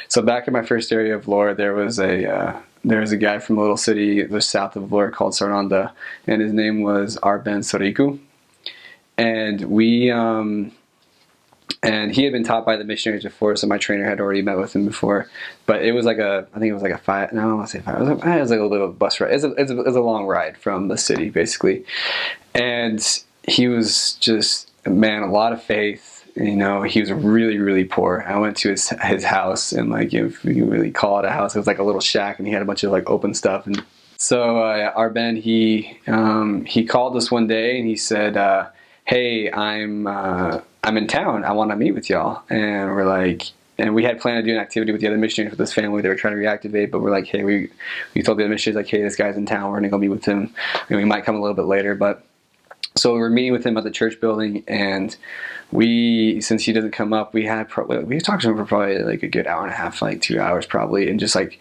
So back in my first area of Vlora, there was a guy from a little city just south of Vlora called Saranda, and his name was Arben Soriku. And and he had been taught by the missionaries before, so my trainer had already met with him before. But it was like I think it was like a five, no, I don't want to say five, it was like a little bit of a bus ride. It's a long ride from the city, basically. And he was just, man, a lot of faith. You know, he was really, really poor. I went to his house, and like, if you really call it a house, it was like a little shack, and he had a bunch of like open stuff. And so Arben, he called us one day, and he said, "Hey, I'm in town. I want to meet with y'all." And we're like, and we had planned to do an activity with the other missionaries with this family. They were trying to reactivate, but we're like, hey, we told the other missionaries, like, hey, this guy's in town. We're gonna go meet with him, and we might come a little bit later, but. So we were meeting with him at the church building, and since he doesn't come up, we talked to him for probably like a good hour and a half, like 2 hours probably, and just like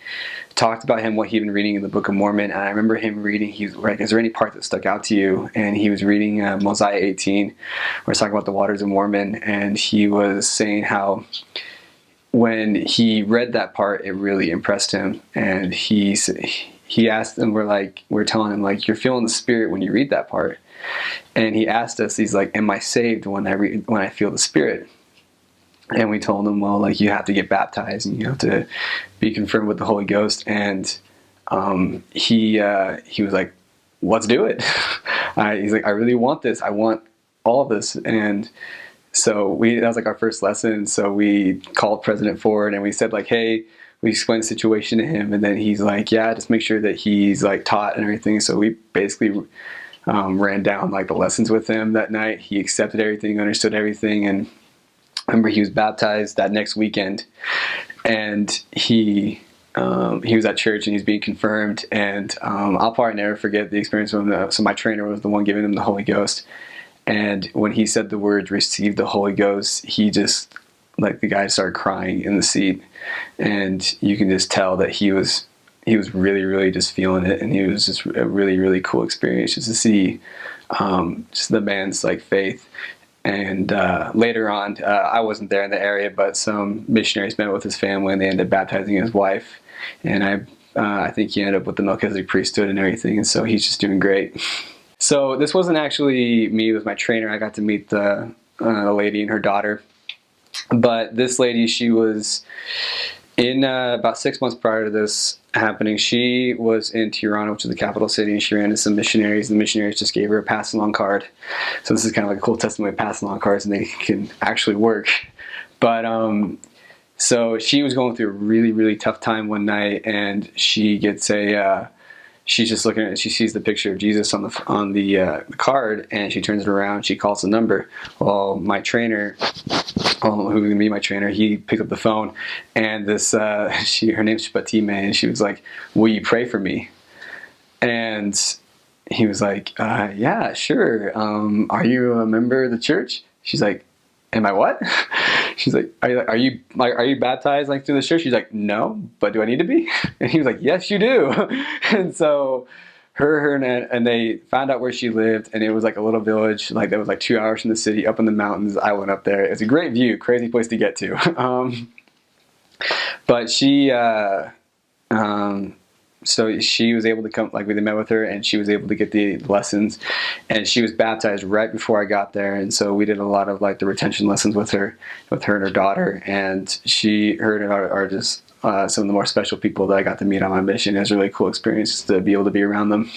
talked about him, what he'd been reading in the Book of Mormon. And I remember him reading, he's like, is there any part that stuck out to you? And he was reading Mosiah 18, where it's talking about the waters of Mormon, and he was saying how when he read that part, it really impressed him. And he asked them, we're telling him, like, you're feeling the Spirit when you read that part. And he asked us, he's like, am I saved when I feel the Spirit? And we told him, well, like, you have to get baptized and you have to be confirmed with the Holy Ghost. And he was like, let's do it. He's like, I really want this. I want all of this. And so that was like our first lesson. So we called President Ford and we said, like, hey, we explained the situation to him. And then he's like, yeah, just make sure that he's like taught and everything. So we basically ran down like the lessons with him that night. He accepted everything, understood everything, and I remember he was baptized that next weekend. And he was at church and he's being confirmed. And I'll probably never forget the experience with him. So my trainer was the one giving him the Holy Ghost. And when he said the words "receive the Holy Ghost," he just, like, the guy started crying in the seat, and you can just tell that he was really, really just feeling it. And he was just a really, really cool experience just to see just the man's like faith. And later on, I wasn't there in the area, but some missionaries met with his family and they ended up baptizing his wife. And I think he ended up with the Melchizedek priesthood and everything. And so he's just doing great. So this wasn't actually me, it was my trainer. I got to meet the lady and her daughter. But this lady, she was in about 6 months prior to this happening, she was in Tirana, which is the capital city, and she ran into some missionaries. The missionaries just gave her a pass-along card. So this is kind of like a cool testimony of pass-along cards, and they can actually work. But so she was going through a really, really tough time one night, and she gets she's just looking at it, she sees the picture of Jesus on the card, and she turns it around, she calls the number. Well, my trainer, who was gonna be my trainer, he picked up the phone, and this her name's Fatime, and she was like, will you pray for me? And he was like, yeah, sure. Are you a member of the church? She's like, am I what? She's like, are you baptized like through the church? She's like, no, but do I need to be? And he was like, yes, you do. And so her and they found out where she lived, and it was like a little village, like that was like 2 hours from the city, up in the mountains. I went up there. It's a great view, crazy place to get to. But so she was able to come, like, we met with her, and she was able to get the lessons, and she was baptized right before I got there. And so we did a lot of like the retention lessons with her and her daughter, and her and her daughter are just some of the more special people that I got to meet on my mission. It was a really cool experience just to be able to be around them.